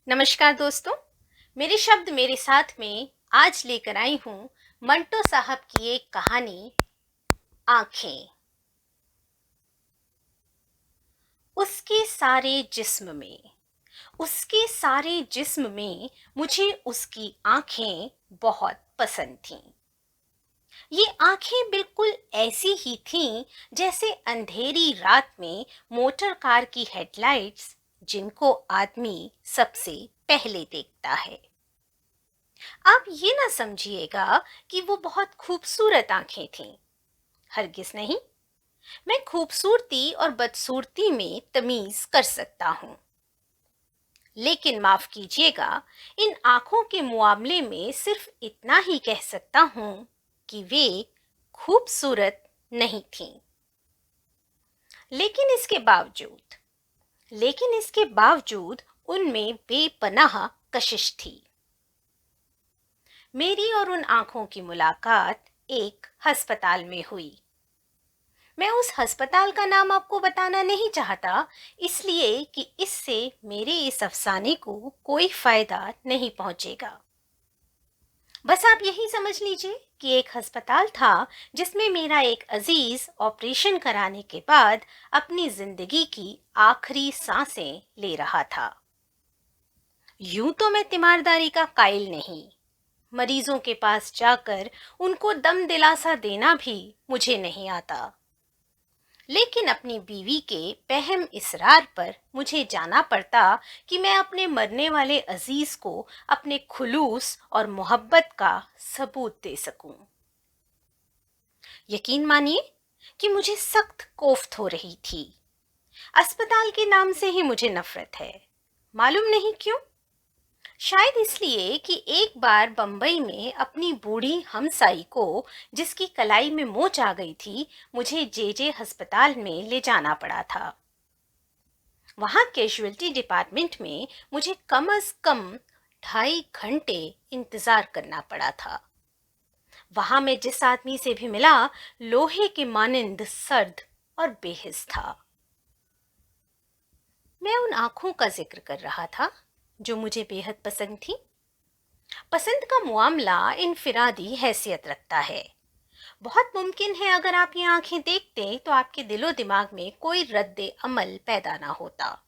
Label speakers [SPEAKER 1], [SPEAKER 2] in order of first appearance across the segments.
[SPEAKER 1] नमस्कार दोस्तों। मेरे शब्द मेरे साथ में आज लेकर आई हूँ मंटो साहब की एक कहानी, आंखें। उसके सारे जिस्म में मुझे उसकी आंखें बहुत पसंद थीं। ये आंखें बिल्कुल ऐसी ही थीं जैसे अंधेरी रात में मोटर कार की हेडलाइट्स, जिनको आदमी सबसे पहले देखता है। आप ये ना समझिएगा कि वो बहुत खूबसूरत आंखें थीं। हरगिज नहीं। मैं खूबसूरती और बदसूरती में तमीज कर सकता हूँ, लेकिन माफ कीजिएगा, इन आंखों के मुआमले में सिर्फ इतना ही कह सकता हूँ कि वे खूबसूरत नहीं थीं। लेकिन इसके बावजूद उनमें बेपनाह कशिश थी। मेरी और उन आंखों की मुलाकात एक अस्पताल में हुई। मैं उस अस्पताल का नाम आपको बताना नहीं चाहता, इसलिए कि इससे मेरे इस अफसाने को कोई फायदा नहीं पहुंचेगा। बस आप यही समझ लीजिए कि एक अस्पताल था जिसमें मेरा एक अजीज ऑपरेशन कराने के बाद अपनी जिंदगी की आखिरी सांसें ले रहा था। यूं तो मैं तीमारदारी का कायल नहीं। मरीजों के पास जाकर उनको दम दिलासा देना भी मुझे नहीं आता, लेकिन अपनी बीवी के पहम इसरार पर मुझे जाना पड़ता कि मैं अपने मरने वाले अजीज को अपने खुलूस और मोहब्बत का सबूत दे सकूं। यकीन मानिए कि मुझे सख्त कोफ्त हो रही थी। अस्पताल के नाम से ही मुझे नफरत है, मालूम नहीं क्यों। शायद इसलिए कि एक बार बंबई में अपनी बूढ़ी हमसाई को, जिसकी कलाई में मोच आ गई थी, मुझे जे अस्पताल में ले जाना पड़ा था। वहां कैजुअल्टी डिपार्टमेंट में मुझे कम से कम 2.5 घंटे इंतजार करना पड़ा था। वहां मैं जिस आदमी से भी मिला, लोहे के मानिंद सर्द और बेहिस था। मैं उन आंखों का जिक्र कर रहा था जो मुझे बेहद पसंद थी। पसंद का मामला इनफिरादी हैसियत रखता है। बहुत मुमकिन है अगर आप ये आंखें देखते तो आपके दिलो दिमाग में कोई रद्दे अमल पैदा ना होता।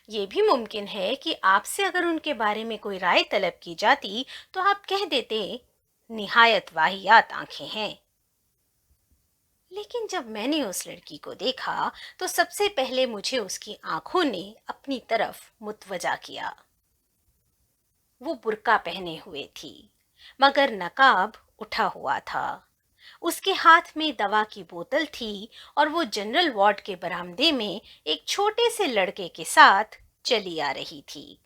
[SPEAKER 1] ये भी मुमकिन है कि आपसे अगर उनके बारे में कोई राय तलब की जाती तो आप कह देते, निहायत वाहियात आंखें हैं। लेकिन जब मैंने उस लड़की को देखा तो सबसे पहले मुझे उसकी आंखों ने अपनी तरफ मुतवजा किया। वो बुर्का पहने हुए थी, मगर नकाब उठा हुआ था। उसके हाथ में दवा की बोतल थी और वो जनरल वार्ड के बरामदे में एक छोटे से लड़के के साथ चली आ रही थी।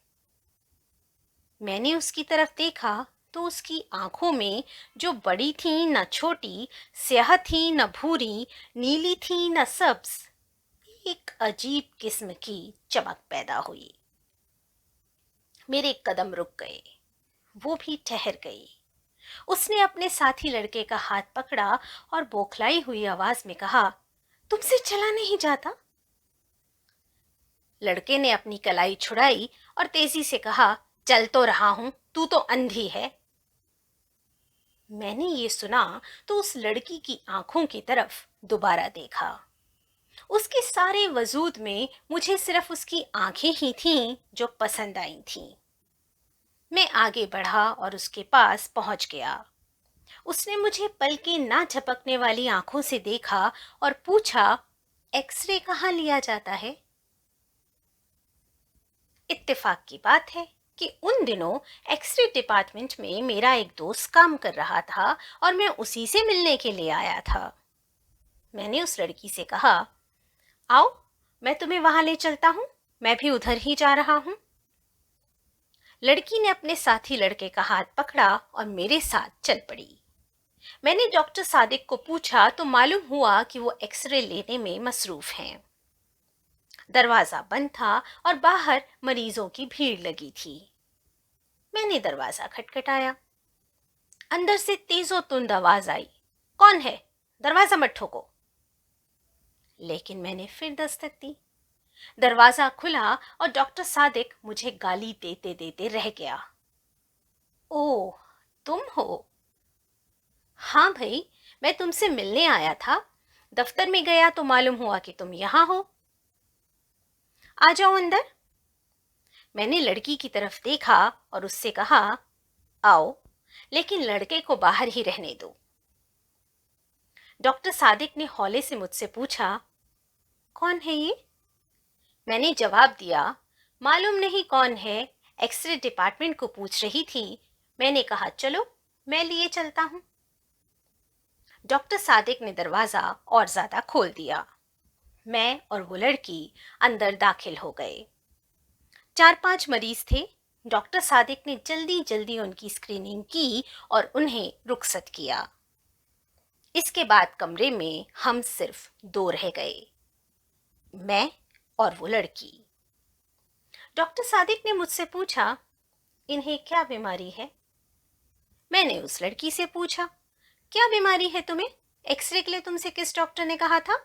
[SPEAKER 1] मैंने उसकी तरफ देखा तो उसकी आंखों में, जो बड़ी थी न छोटी, स्याह थी न भूरी, नीली थी न सब्ज, एक अजीब किस्म की चमक पैदा हुई। मेरे कदम रुक गए, वो भी ठहर गई। उसने अपने साथी लड़के का हाथ पकड़ा और बौखलाई हुई आवाज में कहा, तुमसे चला नहीं जाता? लड़के ने अपनी कलाई छुड़ाई और तेजी से कहा, चल तो रहा हूं, तू तो अंधी है। मैंने ये सुना तो उस लड़की की आंखों की तरफ दोबारा देखा। उसके सारे वजूद में मुझे सिर्फ उसकी आंखें ही थीं जो पसंद आई थीं। मैं आगे बढ़ा और उसके पास पहुंच गया। उसने मुझे पलके ना झपकने वाली आंखों से देखा और पूछा, एक्सरे कहाँ लिया जाता है? इत्तेफाक की बात है कि उन दिनों एक्सरे डिपार्टमेंट में मेरा एक दोस्त काम कर रहा था और मैं उसी से मिलने के लिए आया था। मैंने उस लड़की से कहा, आओ, मैं तुम्हें वहां ले चलता हूं, मैं भी उधर ही जा रहा हूं। लड़की ने अपने साथी लड़के का हाथ पकड़ा और मेरे साथ चल पड़ी। मैंने डॉक्टर सादिक को पूछा तो मालूम हुआ कि वो एक्सरे लेने में मसरूफ हैं। दरवाजा बंद था और बाहर मरीजों की भीड़ लगी थी। मैंने दरवाजा खटखटाया। अंदर से तेजो तुंद आवाज आई, कौन है? दरवाजा मत ठोको। लेकिन मैंने फिर दस्तक दी। दरवाजा खुला और डॉक्टर सादिक मुझे गाली देते देते रह गया। ओह, तुम हो? हाँ भाई, मैं तुमसे मिलने आया था। दफ्तर में गया तो मालूम हुआ कि तुम यहाँ हो। आ जाओ अंदर। मैंने लड़की की तरफ देखा और उससे कहा, आओ, लेकिन लड़के को बाहर ही रहने दो। डॉक्टर सादिक ने हौले से मुझसे पूछा, कौन है ये? मैंने जवाब दिया, मालूम नहीं कौन है, एक्सरे डिपार्टमेंट को पूछ रही थी। मैंने कहा, चलो मैं लिए चलता हूं। डॉक्टर सादिक ने दरवाजा और ज्यादा खोल दिया। मैं और वो लड़की अंदर दाखिल हो गए। 4-5 मरीज थे। डॉक्टर सादिक ने जल्दी जल्दी उनकी स्क्रीनिंग की और उन्हें रुखसत किया। इसके बाद कमरे में हम सिर्फ 2 रह गए, मैं और वो लड़की। डॉक्टर सादिक ने मुझसे पूछा, इन्हें क्या बीमारी है? मैंने उस लड़की से पूछा, क्या बीमारी है तुम्हें? एक्सरे के लिए तुमसे किस डॉक्टर ने कहा था?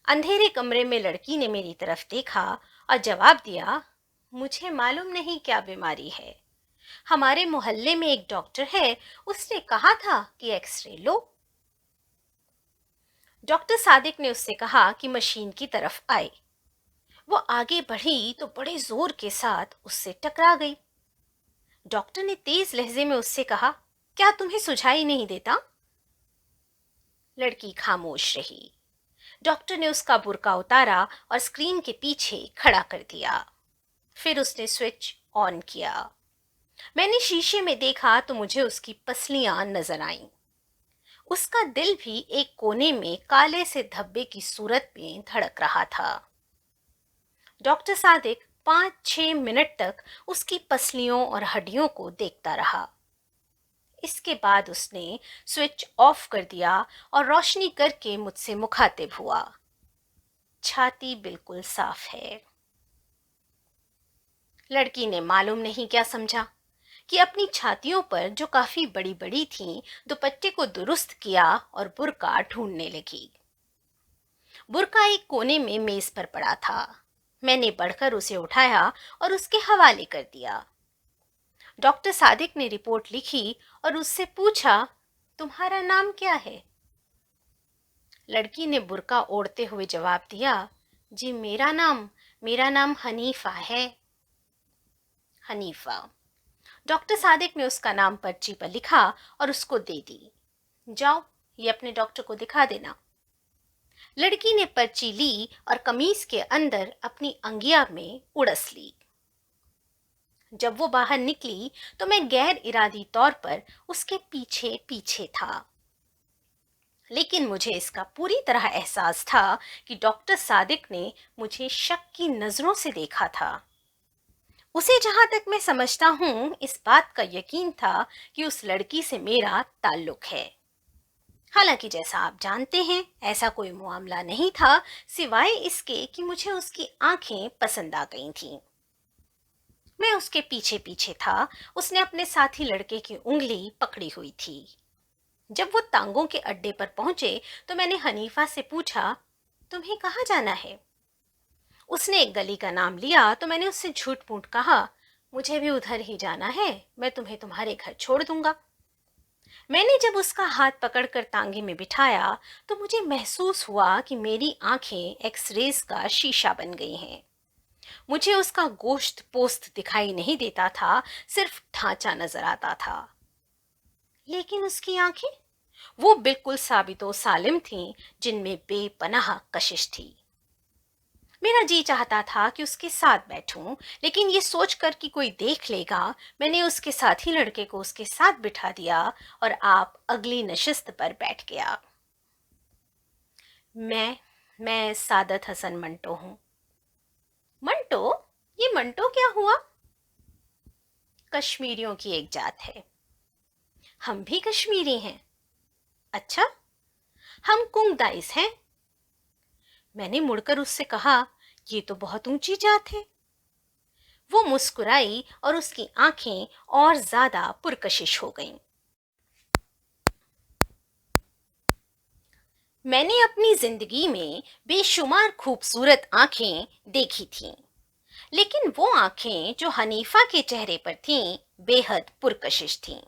[SPEAKER 1] अंधेरे कमरे में लड़की ने मेरी तरफ देखा और जवाब दिया, मुझे मालूम नहीं क्या बीमारी है। हमारे मोहल्ले में एक डॉक्टर है, उसने कहा था कि एक्सरे लो। डॉक्टर सादिक ने उससे कहा कि मशीन की तरफ आए। वो आगे बढ़ी तो बड़े जोर के साथ उससे टकरा गई। डॉक्टर ने तेज लहजे में उससे कहा, क्या तुम्हें सुझाई नहीं देता? लड़की खामोश रही। डॉक्टर ने उसका बुर्का उतारा और स्क्रीन के पीछे खड़ा कर दिया। फिर उसने स्विच ऑन किया। मैंने शीशे में देखा तो मुझे उसकी पसलियां नजर आईं। उसका दिल भी एक कोने में काले से धब्बे की सूरत में धड़क रहा था। डॉक्टर सादिक 5-6 मिनट तक उसकी पसलियों और हड्डियों को देखता रहा। इसके बाद उसने स्विच ऑफ कर दिया और रोशनी करके मुझसे मुखातिब हुआ, छाती बिल्कुल साफ है। लड़की ने मालूम नहीं क्या समझा कि अपनी छातियों पर, जो काफी बड़ी बड़ी थीं, दुपट्टे को दुरुस्त किया और बुर्का ढूंढने लगी। बुर्का एक कोने में मेज पर पड़ा था। मैंने बढ़कर उसे उठाया और उसके हवाले कर दिया। डॉक्टर सादिक ने रिपोर्ट लिखी और उससे पूछा, तुम्हारा नाम क्या है? लड़की ने बुर्का ओढ़ते हुए जवाब दिया, जी मेरा नाम हनीफा है। हनीफा। डॉक्टर सादिक ने उसका नाम पर्ची पर लिखा और उसको दे दी। जाओ, ये अपने डॉक्टर को दिखा देना। लड़की ने पर्ची ली और कमीज के अंदर अपनी अंगिया में उड़स ली। जब वो बाहर निकली तो मैं गैर इरादी तौर पर उसके पीछे पीछे था, लेकिन मुझे इसका पूरी तरह एहसास था कि डॉक्टर सादिक ने मुझे शक की नजरों से देखा था। उसे जहां तक मैं समझता हूं, इस बात का यकीन था कि उस लड़की से मेरा ताल्लुक है। हालांकि जैसा आप जानते हैं, ऐसा कोई मामला नहीं था, सिवाय इसके कि मुझे उसकी आंखें पसंद आ गई थीं। मैं उसके पीछे पीछे था। उसने अपने साथी लड़के की उंगली पकड़ी हुई थी। जब वो तांगों के अड्डे पर पहुंचे तो मैंने हनीफा से पूछा, तुम्हें कहाँ जाना है? उसने एक गली का नाम लिया तो मैंने उससे झूठ मूठ कहा, मुझे भी उधर ही जाना है, मैं तुम्हें तुम्हारे घर छोड़ दूंगा। मैंने जब उसका हाथ पकड़कर तांगे में बिठाया तो मुझे महसूस हुआ कि मेरी आंखें एक्सरेज का शीशा बन गई हैं। मुझे उसका गोश्त पोस्त दिखाई नहीं देता था, सिर्फ ढांचा नजर आता था। लेकिन उसकी आंखें, वो बिल्कुल साबितो सालिम थीं, जिनमें बेपनाह कशिश थी। मेरा जी चाहता था कि उसके साथ बैठूं, लेकिन ये सोचकर कि कोई देख लेगा, मैंने उसके साथी लड़के को उसके साथ बिठा दिया और आप अगली नशिस्त पर बैठ गया। मैं सादत हसन मंटो हूं। मंटो? ये मंटो क्या हुआ? कश्मीरियों की एक जात है। हम भी कश्मीरी हैं। अच्छा, हम कुंगदाइस हैं। मैंने मुड़कर उससे कहा, ये तो बहुत ऊंची जात है। वो मुस्कुराई और उसकी आंखें और ज्यादा पुरकशिश हो गईं। मैंने अपनी जिंदगी में बेशुमार खूबसूरत आंखें देखी थीं, लेकिन वो आंखें जो हनीफा के चेहरे पर थीं, बेहद पुरकशिश थीं।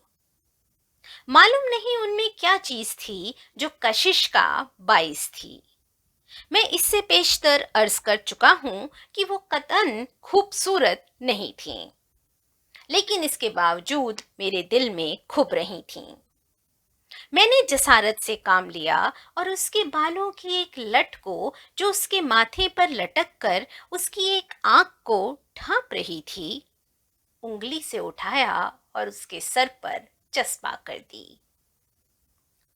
[SPEAKER 1] मालूम नहीं उनमें क्या चीज थी जो कशिश का बाइस थी। मैं इससे पेशतर अर्ज कर चुका हूं कि वो कतन खूबसूरत नहीं थीं, लेकिन इसके बावजूद मेरे दिल में खुब रही थीं। मैंने जसारत से काम लिया और उसके बालों की एक लट को, जो उसके माथे पर लटक कर उसकी एक आंख को ढांप रही थी, उंगली से उठाया और उसके सर पर चस्पा कर दी।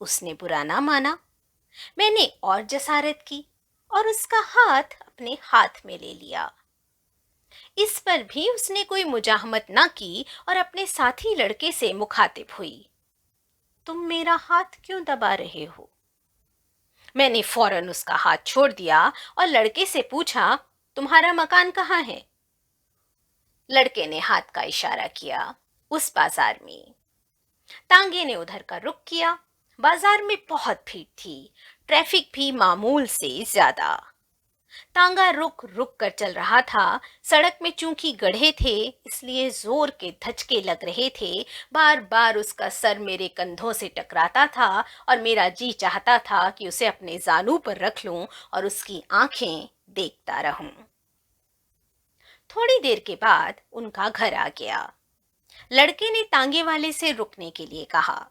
[SPEAKER 1] उसने बुरा ना माना। मैंने और जसारत की और उसका हाथ अपने हाथ में ले लिया। इस पर भी उसने कोई मुजाहमत ना की और अपने साथी लड़के से मुखातिब हुई। तुम मेरा हाथ क्यों दबा रहे हो? मैंने फौरन उसका हाथ छोड़ दिया और लड़के से पूछा, तुम्हारा मकान कहाँ है? लड़के ने हाथ का इशारा किया, उस बाजार में। तांगे ने उधर का रुख किया। बाजार में बहुत भीड़ थी, ट्रैफिक भी मामूल से ज्यादा। तांगा रुक रुक कर चल रहा था। सड़क में चूंकि गड्ढे थे, इसलिए जोर के धचके लग रहे थे। बार बार उसका सर मेरे कंधों से टकराता था और मेरा जी चाहता था कि उसे अपने जानू पर रख लूं और उसकी आंखें देखता रहूं। थोड़ी देर के बाद उनका घर आ गया। लड़के ने तांगे वाले से रुकने के लिए कहा।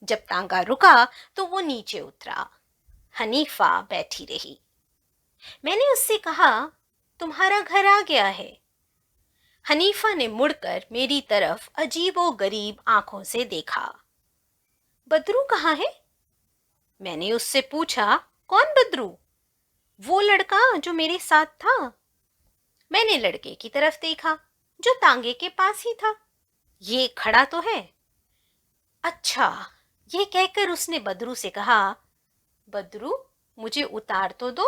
[SPEAKER 1] जब तांगा रुका तो वो नीचे उतरा। हनीफा बैठी रही। मैंने उससे कहा, तुम्हारा घर आ गया है। हनीफा ने मुड़कर मेरी तरफ अजीबो गरीब आंखों से देखा। बदरू कहाँ है? मैंने उससे पूछा। कौन बदरू? वो लड़का जो मेरे साथ था। मैंने लड़के की तरफ देखा जो तांगे के पास ही था। ये खड़ा तो है। अच्छा, ये कहकर उसने बदरू से कहा, बदरू मुझे उतार तो दो।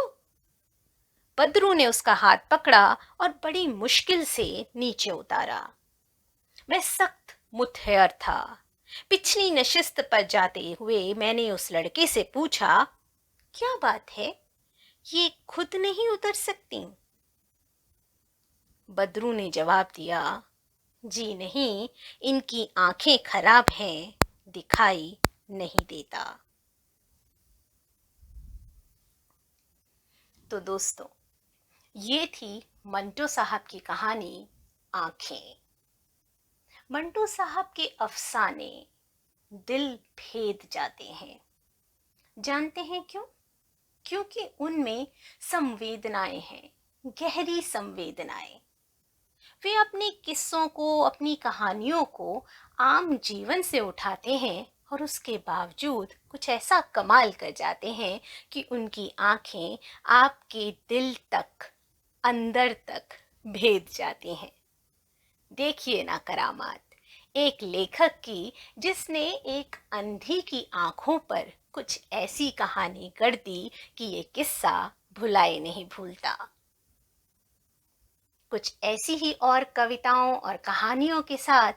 [SPEAKER 1] बदरू ने उसका हाथ पकड़ा और बड़ी मुश्किल से नीचे उतारा। मैं सख्त मुतहयर था। पिछली नशिस्त पर जाते हुए मैंने उस लड़के से पूछा, क्या बात है, ये खुद नहीं उतर सकती? बदरू ने जवाब दिया, जी नहीं, इनकी आंखें खराब हैं, दिखाई नहीं देता। तो दोस्तों, ये थी मंटो साहब की कहानी आंखें। मंटो साहब के अफसाने दिल भेद जाते हैं। जानते हैं क्यों? क्योंकि उनमें संवेदनाएं हैं, गहरी संवेदनाएं। वे अपने किस्सों को, अपनी कहानियों को आम जीवन से उठाते हैं और उसके बावजूद कुछ ऐसा कमाल कर जाते हैं कि उनकी आंखें आपके दिल तक, अंदर तक भेद जाती हैं। देखिए ना करामात, एक लेखक की जिसने एक अंधी की आंखों पर कुछ ऐसी कहानी गढ़ दी कि ये किस्सा भुलाए नहीं भूलता। कुछ ऐसी ही और कविताओं और कहानियों के साथ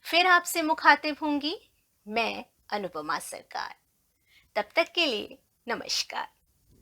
[SPEAKER 1] फिर आपसे मुखातिब होंगी मैं, अनुपमा सरकार। तब तक के लिए नमस्कार।